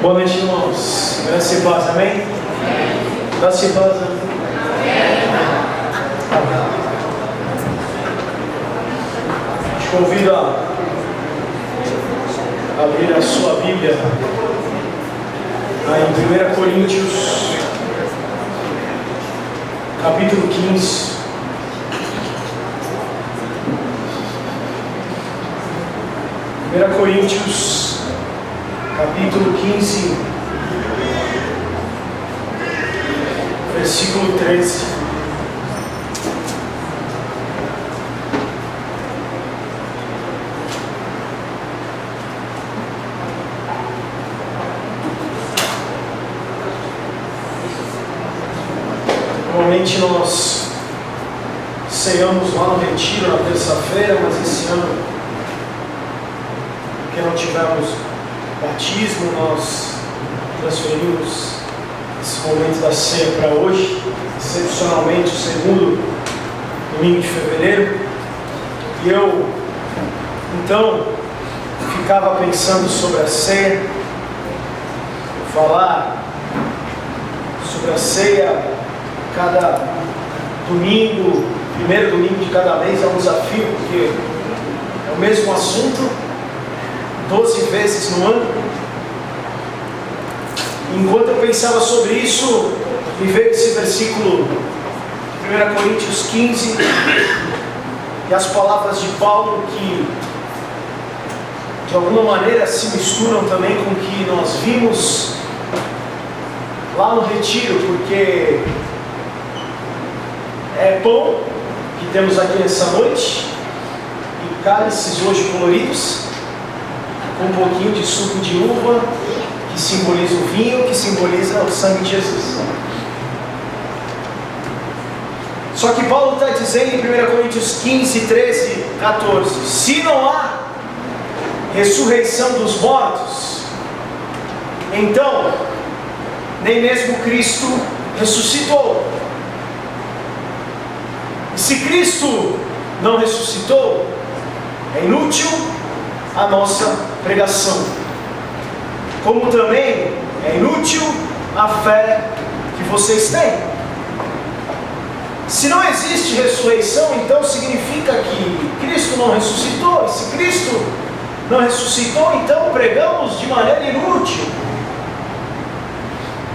Boa noite, irmãos. Graça e paz, amém? Graça e paz, amém? Te convido a abrir a sua Bíblia aí em 1 Coríntios, capítulo 15. Coríntios, capítulo 15, versículo 13. Normalmente nós ceamos lá no retiro na terça-feira, mas esse ano, porque não tivemos batismo, nós transferimos esse momento da ceia para hoje, excepcionalmente o segundo domingo de fevereiro. E eu, então, ficava pensando sobre a ceia, falar sobre a ceia cada domingo, primeiro domingo de cada mês é um desafio, porque é o mesmo assunto 12 vezes no ano. Enquanto eu pensava sobre isso, me veio esse versículo, 1 Coríntios 15, e as palavras de Paulo que de alguma maneira se misturam também com o que nós vimos lá no retiro, porque é pão que temos aqui nessa noite e cálices hoje coloridos, com um pouquinho de suco de uva, que simboliza o vinho, que simboliza o sangue de Jesus. Só que Paulo está dizendo em 1 Coríntios 15, 13, 14: se não há ressurreição dos mortos, então nem mesmo Cristo ressuscitou. E se Cristo não ressuscitou, é inútil a nossa pregação, como também é inútil a fé que vocês têm. Se não existe ressurreição, então significa que Cristo não ressuscitou. E se Cristo não ressuscitou, então pregamos de maneira inútil.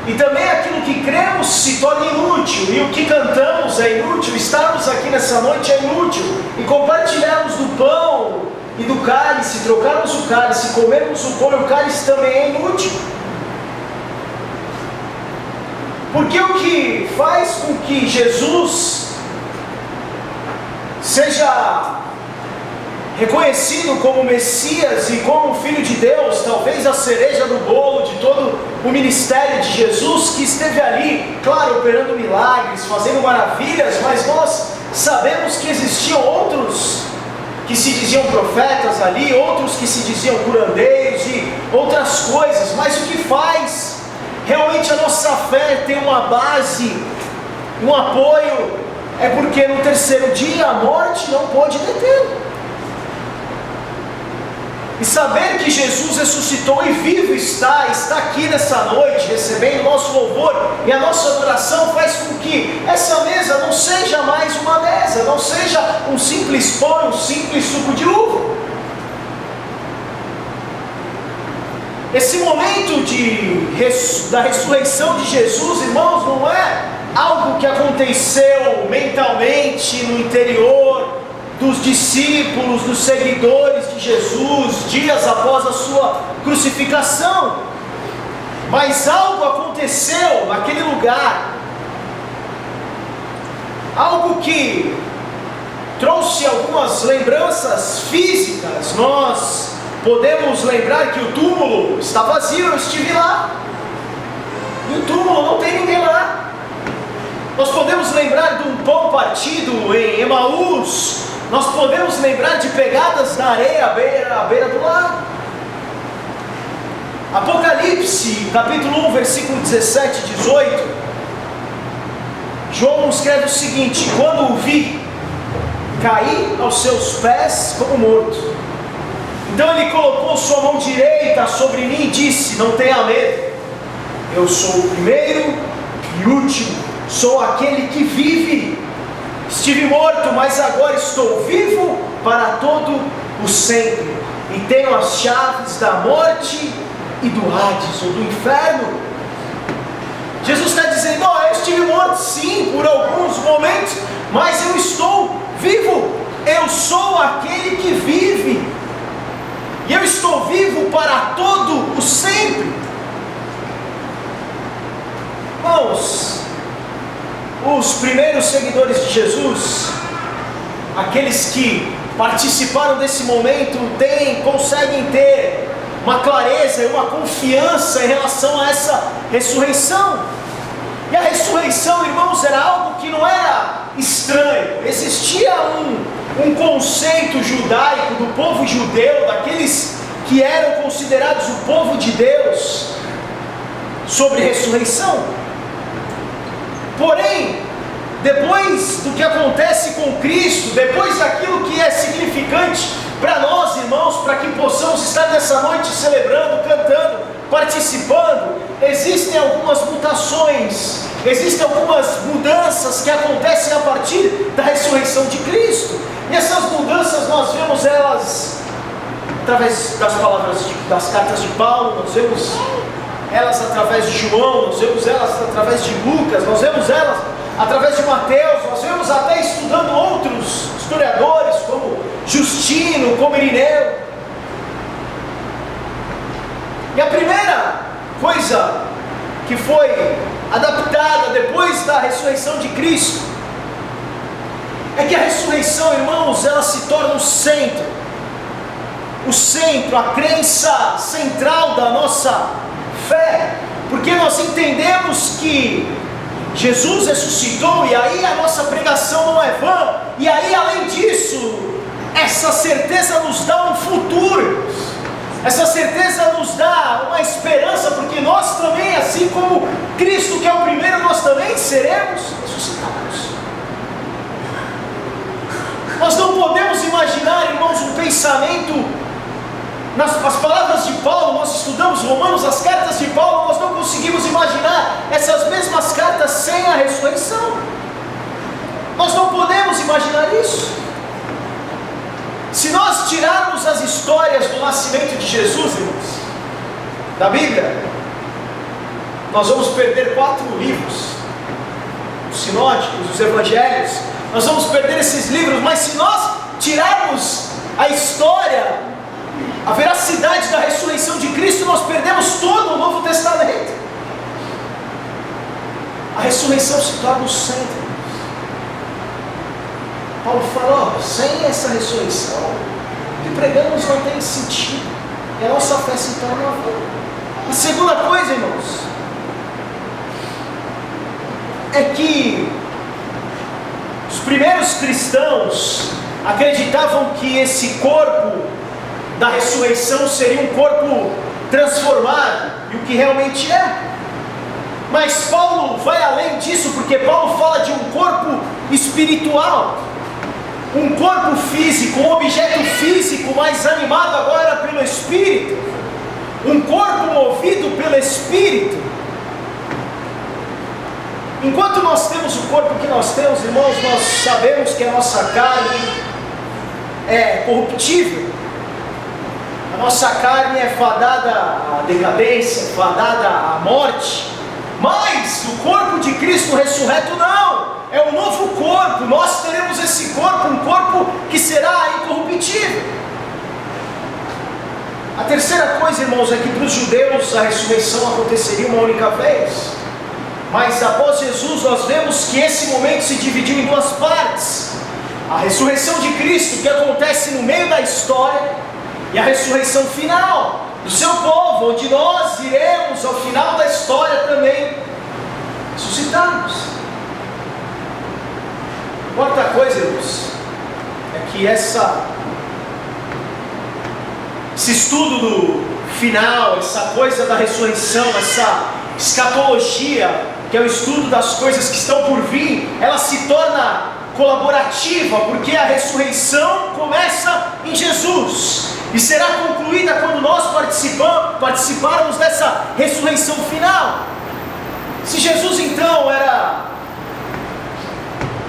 E também aquilo que cremos se torna inútil, e o que cantamos é inútil, estarmos aqui nessa noite é inútil, e compartilharmos do pão e do cálice, trocarmos o cálice, comermos o pão e o cálice também é inútil. Porque o que faz com que Jesus seja reconhecido como Messias e como Filho de Deus, talvez a cereja do bolo de todo o ministério de Jesus, que esteve ali, claro, operando milagres, fazendo maravilhas, mas nós sabemos que existiam outros que se diziam profetas ali, outros que se diziam curandeiros e outras coisas, mas o que faz realmente a nossa fé ter uma base, um apoio, é porque no terceiro dia a morte não pôde detê-lo. E saber que Jesus ressuscitou e vivo está aqui nessa noite, recebendo o nosso louvor e a nossa adoração, faz com que essa mesa não seja mais uma mesa, não seja um simples pão, um simples suco de uva. Esse momento da ressurreição de Jesus, irmãos, não é algo que aconteceu mentalmente no interior dos discípulos, dos seguidores de Jesus, dias após a sua crucificação, mas algo aconteceu naquele lugar, algo que trouxe algumas lembranças físicas. Nós podemos lembrar que o túmulo está vazio, eu estive lá, e o túmulo não tem ninguém lá. Nós podemos lembrar de um pão partido em Emaús. Nós podemos lembrar de pegadas na areia à beira do lago. Apocalipse, capítulo 1, versículo 17 e 18. João escreve o seguinte: quando o vi, caí aos seus pés como morto. Então ele colocou sua mão direita sobre mim e disse: não tenha medo, eu sou o primeiro e último, sou aquele que vive. Estive morto, mas agora estou vivo para todo o sempre, e tenho as chaves da morte e do Hades, ou do inferno. Jesus está dizendo: oh, eu estive morto sim, por alguns momentos, mas eu estou vivo. Eu sou aquele que vive, e eu estou vivo para todo o sempre. Irmãos, os primeiros seguidores de Jesus, aqueles que participaram desse momento, conseguem ter uma clareza e uma confiança em relação a essa ressurreição. E a ressurreição, irmãos, era algo que não era estranho. Existia um conceito judaico do povo judeu, daqueles que eram considerados o povo de Deus, sobre ressurreição. Porém, depois do que acontece com Cristo, depois daquilo que é significante para nós, irmãos, para que possamos estar nessa noite celebrando, cantando, participando, existem algumas mutações, existem algumas mudanças que acontecem a partir da ressurreição de Cristo. E essas mudanças nós vemos elas através das palavras das cartas de Paulo, nós vemos elas através de João, nós vemos elas através de Lucas, nós vemos elas através de Mateus, nós vemos até estudando outros historiadores como Justino, como Irineu. E a primeira coisa que foi adaptada depois da ressurreição de Cristo é que a ressurreição, irmãos, ela se torna o centro, a crença central da nossa fé, porque nós entendemos que Jesus ressuscitou, e aí a nossa pregação não é vã, e aí além disso, essa certeza nos dá um futuro, essa certeza nos dá uma esperança, porque nós também, assim como Cristo que é o primeiro, nós também seremos ressuscitados. Nós não podemos imaginar, irmãos, um pensamento. As palavras de Paulo, nós estudamos Romanos, as cartas de Paulo, nós não conseguimos imaginar essas mesmas cartas sem a ressurreição. Nós não podemos imaginar isso. Se nós tirarmos as histórias do nascimento de Jesus, irmãos, da Bíblia, nós vamos perder 4 livros, os sinóticos, os evangelhos, nós vamos perder esses livros. Mas se nós tirarmos a história, a veracidade da ressurreição de Cristo, nós perdemos todo o Novo Testamento. A ressurreição se torna o centro. Paulo fala: sem essa ressurreição, o que pregamos não tem sentido, e a nossa fé se torna vã. A segunda coisa, irmãos, é que os primeiros cristãos acreditavam que esse corpo da ressurreição seria um corpo transformado, e o que realmente é. Mas Paulo vai além disso, porque Paulo fala de um corpo espiritual, um corpo físico, um objeto físico, mas animado agora pelo Espírito, um corpo movido pelo Espírito. Enquanto nós temos o corpo que nós temos, irmãos, nós sabemos que a nossa carne é corruptível. A nossa carne é fadada à decadência, fadada à morte. Mas o corpo de Cristo ressurreto não, é um novo corpo. Nós teremos esse corpo, um corpo que será incorruptível. A terceira coisa, irmãos, é que para os judeus a ressurreição aconteceria uma única vez. Mas após Jesus nós vemos que esse momento se dividiu em 2 partes. A ressurreição de Cristo, que acontece no meio da história, e a ressurreição final do seu povo, onde nós iremos ao final da história também ressuscitarmos. Quarta coisa, irmãos, é que esse estudo do final, essa coisa da ressurreição, essa escatologia, que é o estudo das coisas que estão por vir, ela se torna colaborativa, porque a ressurreição começa em Jesus. e será concluída quando nós participarmos dessa ressurreição final. Se Jesus então era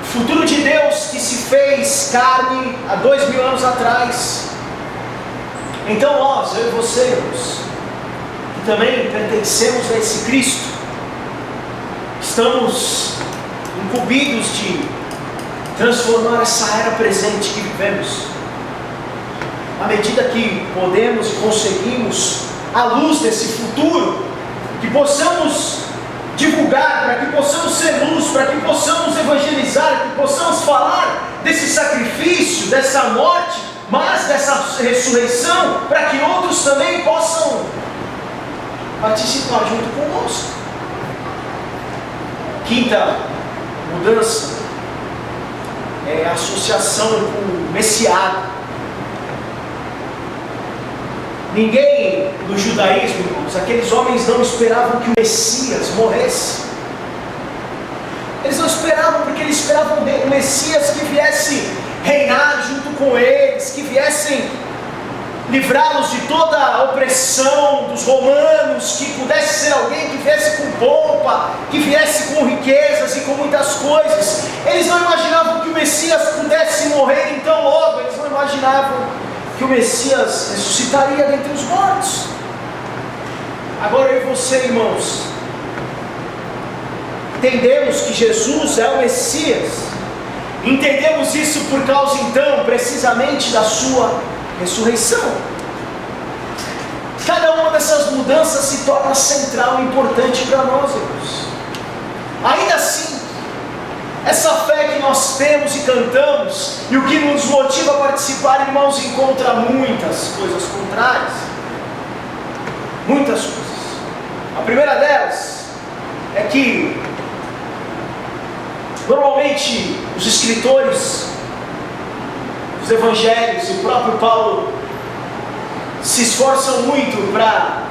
o futuro de Deus que se fez carne há 2000 anos atrás, então nós, eu e você, que também pertencemos a esse Cristo, estamos incumbidos de transformar essa era presente que vivemos, à medida que podemos e conseguimos, à luz desse futuro, que possamos divulgar, para que possamos ser luz, para que possamos evangelizar, que possamos falar desse sacrifício, dessa morte, mas dessa ressurreição, para que outros também possam participar junto conosco. Quinta mudança é a associação com o Messiado. Ninguém no judaísmo, irmãos, aqueles homens não esperavam que o Messias morresse. Eles não esperavam, porque eles esperavam o Messias que viesse reinar junto com eles, que viessem livrá-los de toda a opressão dos romanos, que pudesse ser alguém que viesse com pompa, que viesse com riquezas e com muitas coisas. Eles não imaginavam que o Messias pudesse morrer então logo, eles não imaginavam que o Messias ressuscitaria dentre os mortos. Agora eu e você, irmãos, entendemos que Jesus é o Messias, entendemos isso por causa então, precisamente da sua ressurreição. Cada uma dessas mudanças se torna central e importante para nós, irmãos. Ainda assim, essa fé que nós temos e cantamos, e o que nos motiva a participar, irmãos, encontra muitas coisas contrárias. Muitas coisas. A primeira delas é que normalmente os escritores dos evangelhos e o próprio Paulo se esforçam muito para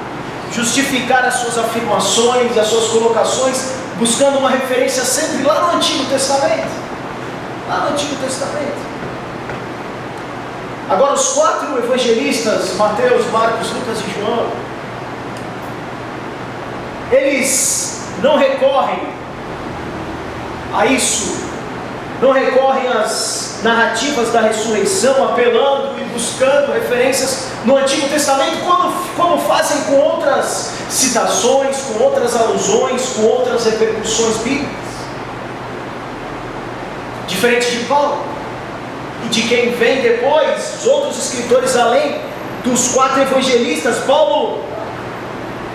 justificar as suas afirmações e as suas colocações, buscando uma referência sempre lá no Antigo Testamento. Lá no Antigo Testamento. Agora os 4 evangelistas, Mateus, Marcos, Lucas e João, eles não recorrem a isso, não recorrem às narrativas da ressurreição, apelando e buscando referências no Antigo Testamento, como fazem com outras citações, com outras alusões, com outras repercussões bíblicas. Diferente de Paulo e de quem vem depois, os outros escritores além dos 4 evangelistas, Paulo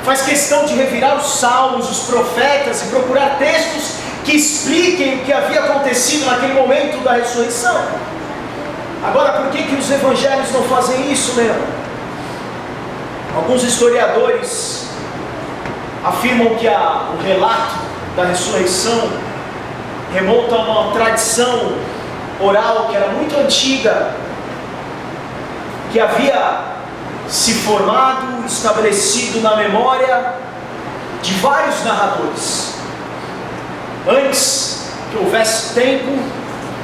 faz questão de revirar os salmos, os profetas e procurar textos que expliquem o que havia acontecido naquele momento da ressurreição. Agora, por que os evangelhos não fazem isso, meu? Alguns historiadores afirmam que o relato da ressurreição remonta a uma tradição oral que era muito antiga, que havia se formado, estabelecido na memória de vários narradores, antes que houvesse tempo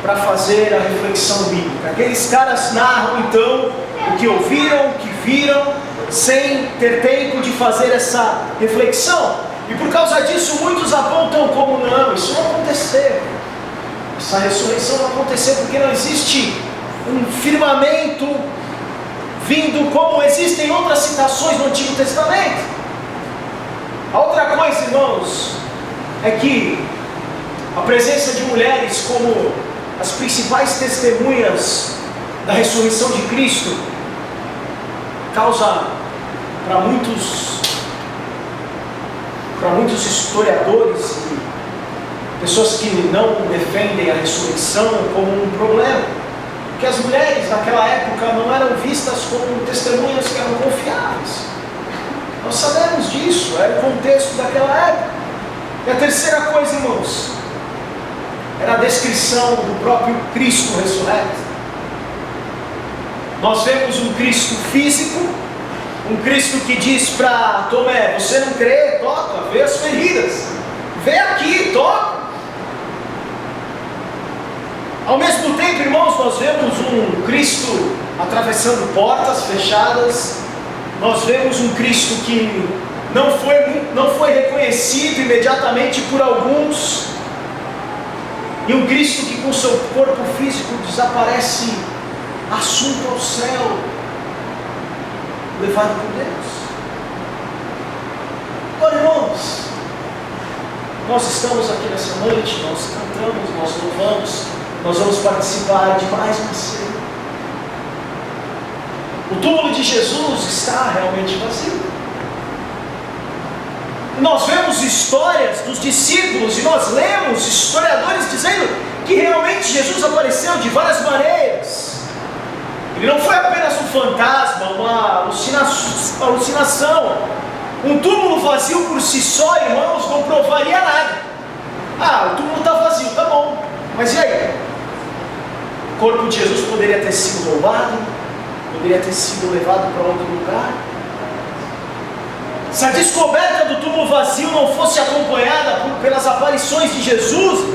para fazer a reflexão bíblica. Aqueles caras narram então o que ouviram, o que viram, sem ter tempo de fazer essa reflexão. E por causa disso muitos apontam como não, isso não aconteceu. Essa ressurreição não aconteceu porque não existe um firmamento vindo como existem outras citações no Antigo Testamento. A outra coisa, irmãos, é que a presença de mulheres como as principais testemunhas da ressurreição de Cristo causa para muitos historiadores e pessoas que não defendem a ressurreição como um problema, porque as mulheres naquela época não eram vistas como testemunhas que eram confiáveis. Nós sabemos disso, era o contexto daquela época. E a terceira coisa, irmãos, era a descrição do próprio Cristo ressurreto. Nós vemos um Cristo físico, um Cristo que diz para Tomé: você não crê? Toca, vê as feridas, vê aqui, toca. Ao mesmo tempo, irmãos, nós vemos um Cristo atravessando portas fechadas. Nós vemos um Cristo que não foi reconhecido imediatamente por alguns, e um Cristo que com seu corpo físico desaparece, assunto ao céu, levado por Deus. Agora, irmãos, nós estamos aqui nessa noite, nós cantamos, nós louvamos, nós vamos participar de mais uma ceia. O túmulo de Jesus está realmente vazio. Nós vemos histórias dos discípulos e nós lemos historiadores dizendo que realmente Jesus apareceu de várias maneiras. Ele não foi apenas um fantasma, uma alucinação. Um túmulo vazio por si só, irmãos, não provaria nada. O túmulo está vazio, tá bom. Mas e aí? O corpo de Jesus poderia ter sido roubado, poderia ter sido levado para outro lugar. Se a descoberta do túmulo vazio não fosse acompanhada pelas aparições de Jesus,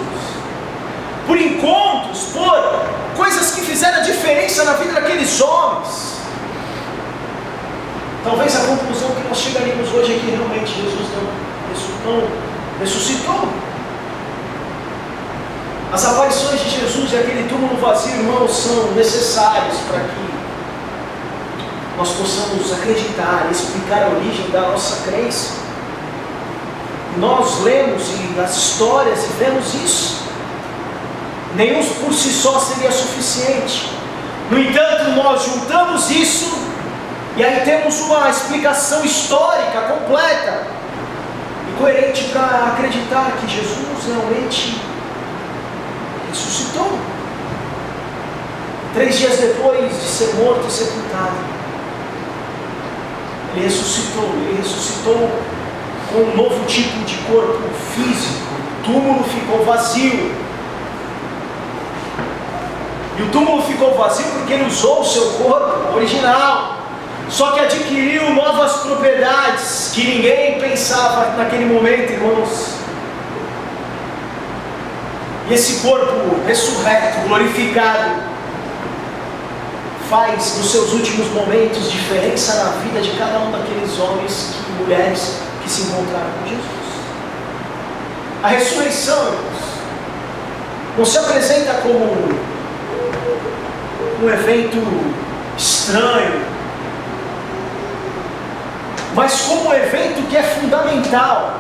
por encontros, por coisas que fizeram a diferença na vida daqueles homens, talvez a conclusão que nós chegaríamos hoje é que realmente Jesus não ressuscitou. As aparições de Jesus e aquele túmulo vazio, irmãos, são necessárias para que nós possamos acreditar e explicar a origem da nossa crença. Nós lemos nas histórias e vemos isso. Nenhum por si só seria suficiente. No entanto, nós juntamos isso e aí temos uma explicação histórica completa e coerente para acreditar que Jesus realmente ressuscitou. 3 dias depois de ser morto e sepultado, Ele ressuscitou com um novo tipo de corpo físico. O túmulo ficou vazio. E o túmulo ficou vazio porque Ele usou o seu corpo original, só que adquiriu novas propriedades que ninguém pensava naquele momento, irmãos. E esse corpo ressurreto, glorificado, faz nos seus últimos momentos diferença na vida de cada um daqueles homens e mulheres que se encontraram com Jesus. A ressurreição, irmãos, não se apresenta como um evento estranho, mas como um evento que é fundamental.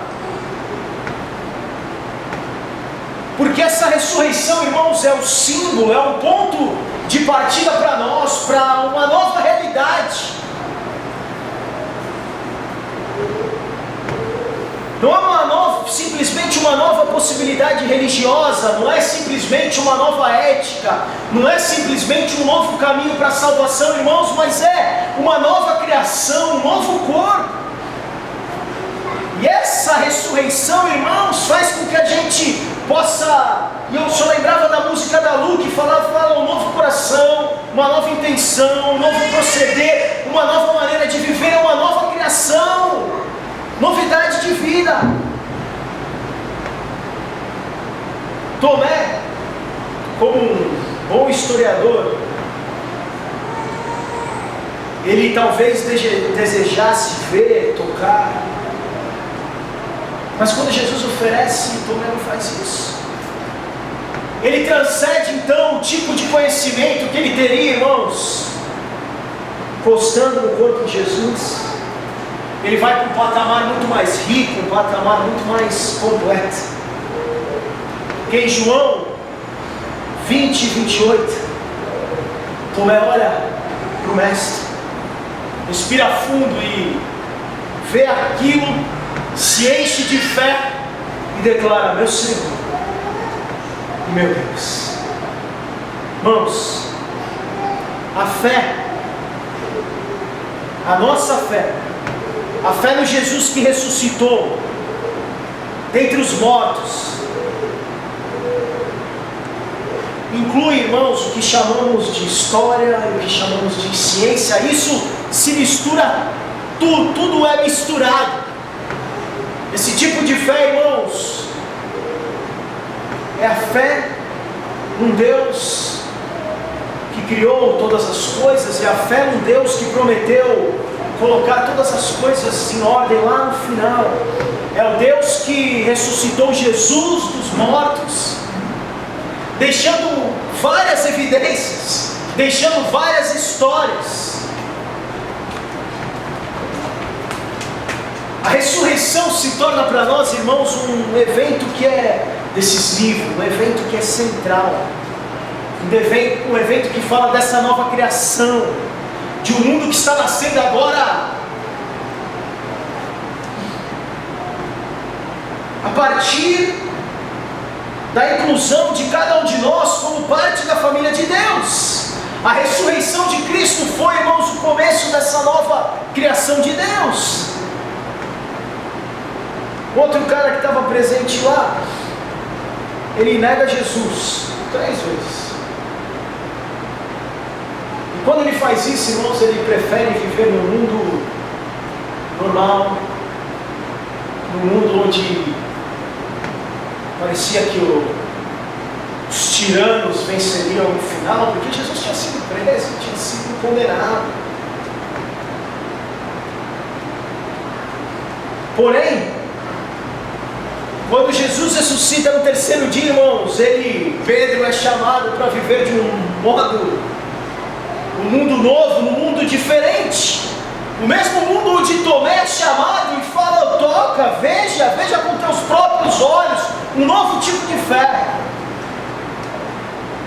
Porque essa ressurreição, irmãos, é o símbolo, é um ponto de partida para nós, para uma nova realidade. Não é simplesmente uma nova possibilidade religiosa, não é simplesmente uma nova ética, não é simplesmente um novo caminho para a salvação, irmãos, mas é uma nova criação, um novo corpo. E essa ressurreição, irmãos, faz com que a gente possa, e eu só lembrava da música da Lu, que fala um novo coração, uma nova intenção, um novo proceder, uma nova maneira de viver, uma nova criação, novidade de vida. Tomé, como um bom historiador, ele talvez desejasse ver, tocar, mas quando Jesus oferece, Tomé não faz isso. Ele transcende então o tipo de conhecimento que ele teria, irmãos, encostando no corpo de Jesus. Ele vai para um patamar muito mais rico, um patamar muito mais completo. Porque em João 20, 28, Tomé olha para o Mestre, respira fundo e vê aquilo, se enche de fé e declara: meu Senhor e meu Deus. Irmãos, a fé, a nossa fé, a fé no Jesus que ressuscitou dentre os mortos, inclui, irmãos, o que chamamos de história e o que chamamos de ciência. Isso se mistura tudo é misturado. Esse tipo de fé, irmãos, é a fé num Deus que criou todas as coisas, e a fé num Deus que prometeu colocar todas as coisas em ordem lá no final. É o Deus que ressuscitou Jesus dos mortos, deixando várias evidências, deixando várias histórias. A ressurreição se torna para nós, irmãos, um evento que é decisivo, um evento que é central, um evento que fala dessa nova criação, de um mundo que está nascendo agora, a partir da inclusão de cada um de nós como parte da família de Deus. A ressurreição de Cristo foi, irmãos, o começo dessa nova criação de Deus. Outro cara que estava presente lá, ele nega Jesus 3 vezes. E quando ele faz isso, irmãos, ele prefere viver no mundo normal, no mundo onde parecia que os tiranos venceriam no final, porque Jesus tinha sido preso, tinha sido condenado. Porém, quando Jesus ressuscita no 3º dia, irmãos, Pedro é chamado para viver de um mundo novo, um mundo diferente. O mesmo mundo onde Tomé é chamado e fala: toca, veja com teus próprios olhos, um novo tipo de fé,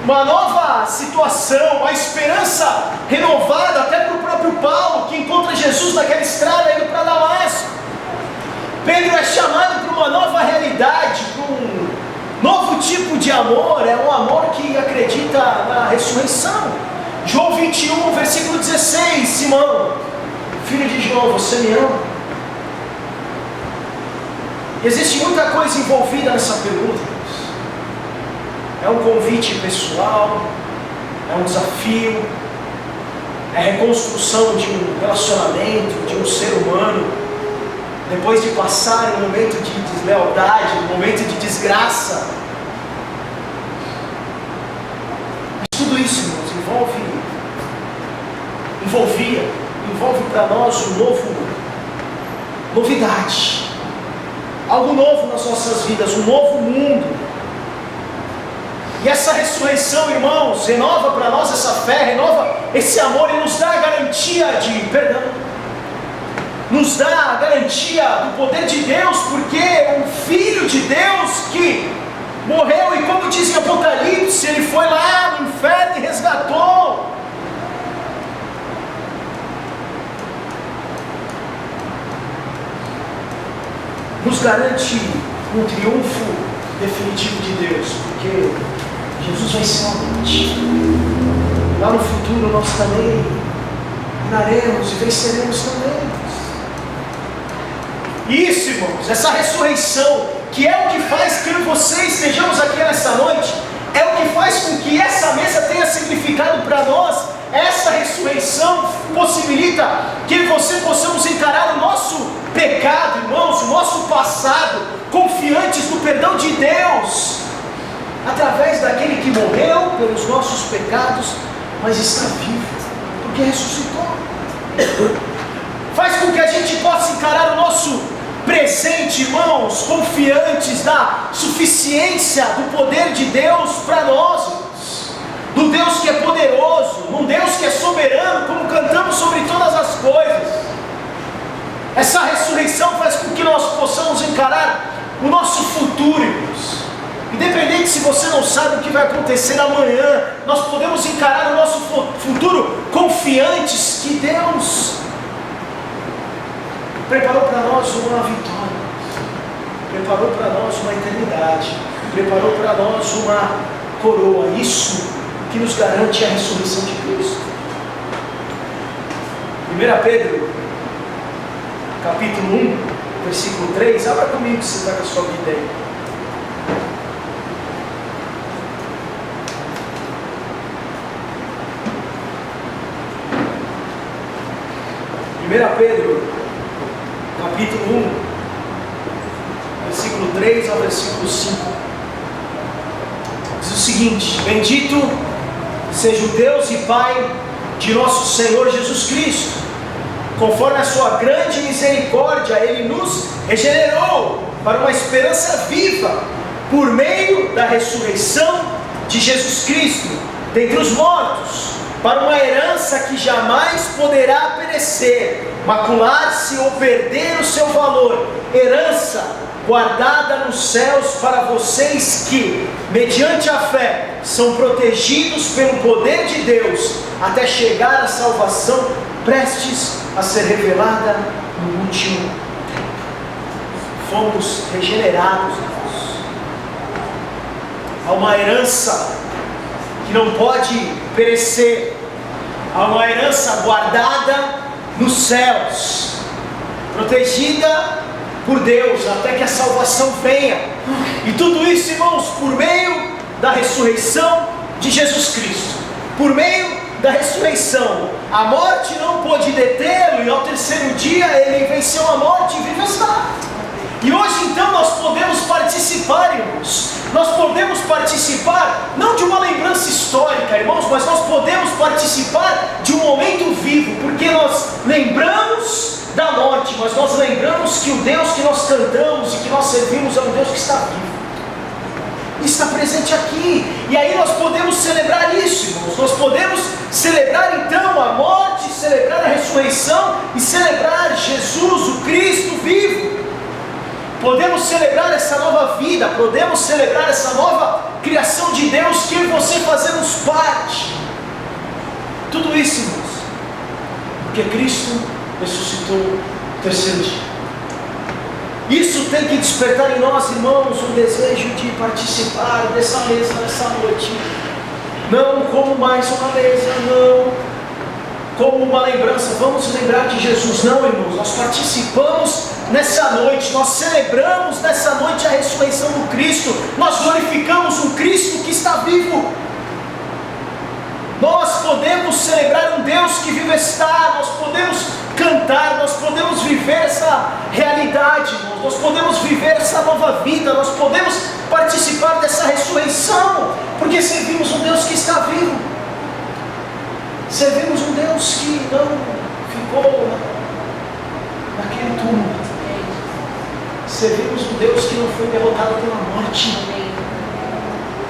uma nova situação, uma esperança renovada até para o próprio Paulo, que encontra Jesus naquela estrada indo para Damasco. Pedro é chamado para uma nova realidade, para um novo tipo de amor, é um amor que acredita na ressurreição. João 21, versículo 16, Simão, filho de João, você me ama? E existe muita coisa envolvida nessa pergunta. É um convite pessoal, é um desafio, é a reconstrução de um relacionamento, de um ser humano, depois de passar um momento de deslealdade, um momento de desgraça. Mas tudo isso, irmãos, envolve para nós novidade, algo novo nas nossas vidas, um novo mundo. E essa ressurreição, irmãos, renova para nós essa fé, renova esse amor e nos dá a garantia de perdão, nos dá a garantia do poder de Deus, porque o Filho de Deus que morreu, e como diz em Apocalipse, ele foi lá no inferno e resgatou. Nos garante um triunfo definitivo de Deus, porque Jesus venceu a morte. Lá no futuro nós também reinaremos e venceremos também. Isso, irmãos, essa ressurreição, que é o que faz que você estejamos aqui nessa noite, é o que faz com que essa mesa tenha significado para nós. Essa ressurreição possibilita que você possamos encarar o nosso pecado, irmãos, o nosso passado, confiantes no perdão de Deus, através daquele que morreu pelos nossos pecados, mas está vivo, porque ressuscitou. Faz com que a gente possa encarar o nosso presente, irmãos, confiantes da suficiência do poder de Deus para nós, irmãos, do Deus que é poderoso, num Deus que é soberano, como cantamos sobre todas as coisas. Essa ressurreição faz com que nós possamos encarar o nosso futuro, irmãos. Independente se você não sabe o que vai acontecer amanhã, nós podemos encarar o nosso futuro confiantes que Deus preparou para nós uma vitória, preparou para nós uma eternidade, preparou para nós uma coroa. Isso que nos garante a ressurreição de Cristo. 1 Pedro, capítulo 1, versículo 3, abra comigo se está com a sua Bíblia aí. Pedro, capítulo 1, versículo 3 ao versículo 5, diz o seguinte: bendito seja o Deus e Pai de nosso Senhor Jesus Cristo. Conforme a sua grande misericórdia, Ele nos regenerou para uma esperança viva, por meio da ressurreição de Jesus Cristo dentre os mortos, para uma herança que jamais poderá perecer, macular-se ou perder o seu valor, herança guardada nos céus para vocês que, mediante a fé, são protegidos pelo poder de Deus, até chegar à salvação prestes a ser revelada no último tempo. Fomos regenerados, irmãos. Há uma herança que não pode perecer, há uma herança guardada nos céus, protegida por Deus, até que a salvação venha. E tudo isso, irmãos, por meio da ressurreição de Jesus Cristo. Por meio da ressurreição, a morte não pôde detê-lo, e ao terceiro dia ele venceu a morte e vive está. E hoje então nós podemos participar, irmãos. Nós podemos participar não de uma lembrança histórica, irmãos, mas nós podemos participar de um momento vivo, porque nós lembramos da morte, mas nós lembramos que o Deus que nós cantamos e que nós servimos é um Deus que está vivo, está presente aqui. E aí nós podemos celebrar isso, irmãos. Nós podemos celebrar então a morte, celebrar a ressurreição e celebrar Jesus, o Cristo vivo. Podemos celebrar essa nova vida, podemos celebrar essa nova criação de Deus que eu e você fazemos parte. Tudo isso, irmãos, porque Cristo ressuscitou no terceiro dia. Isso tem que despertar em nós, irmãos, um desejo de participar dessa mesa nessa noite. Não como mais uma mesa, não como uma lembrança, vamos lembrar de Jesus. Não, irmãos, nós participamos nessa noite, nós celebramos nessa noite a ressurreição do Cristo, nós glorificamos um Cristo que está vivo. Nós podemos celebrar um Deus que vive está, nós podemos cantar, nós podemos viver essa realidade, irmãos. Nós podemos viver essa nova vida, nós podemos participar dessa ressurreição, porque servimos um Deus que está vivo, servimos um Deus que não ficou naquele túmulo, servimos um Deus que não foi derrotado pela morte.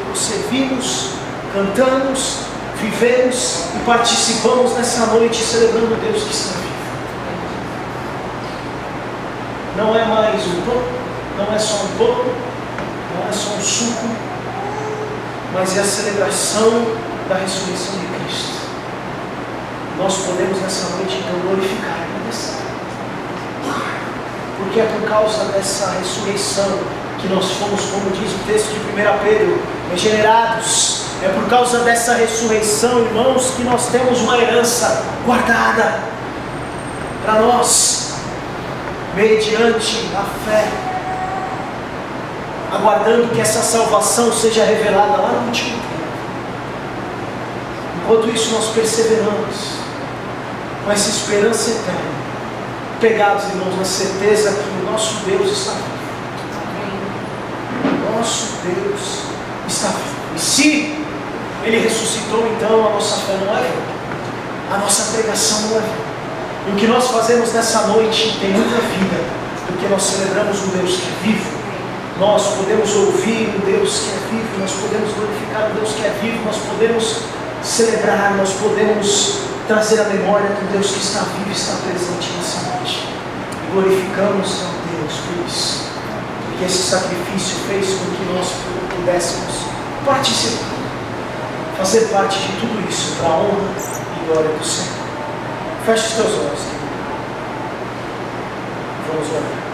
Nós servimos, cantamos, vivemos e participamos nessa noite celebrando o Deus que está vivo. Não é mais um pão, não é só um pão, não é só um suco, mas é a celebração da ressurreição de Cristo. Nós podemos nessa noite então glorificar e agradecer, porque é por causa dessa ressurreição que nós fomos, como diz o texto de 1 Pedro, regenerados. É por causa dessa ressurreição, irmãos, que nós temos uma herança guardada para nós, mediante a fé, aguardando que essa salvação seja revelada lá no último tempo. Enquanto isso nós perseveramos com essa esperança eterna, pegados, irmãos, na certeza que o nosso Deus está vivo. O nosso Deus está vivo. E se Ele ressuscitou, então a nossa fé não é vã, a nossa pregação não é vã. E o que nós fazemos nessa noite tem muita vida, porque nós celebramos um Deus que é vivo. Nós podemos ouvir um Deus que é vivo, nós podemos glorificar um Deus que é vivo, nós podemos celebrar, nós podemos trazer a memória de um Deus que está vivo e está presente nessa noite. E glorificamos a Deus por isso, porque esse sacrifício fez com que nós pudéssemos participar, fazer parte de tudo isso para a honra e glória do Senhor. Feche os teus olhos. Vamos orar.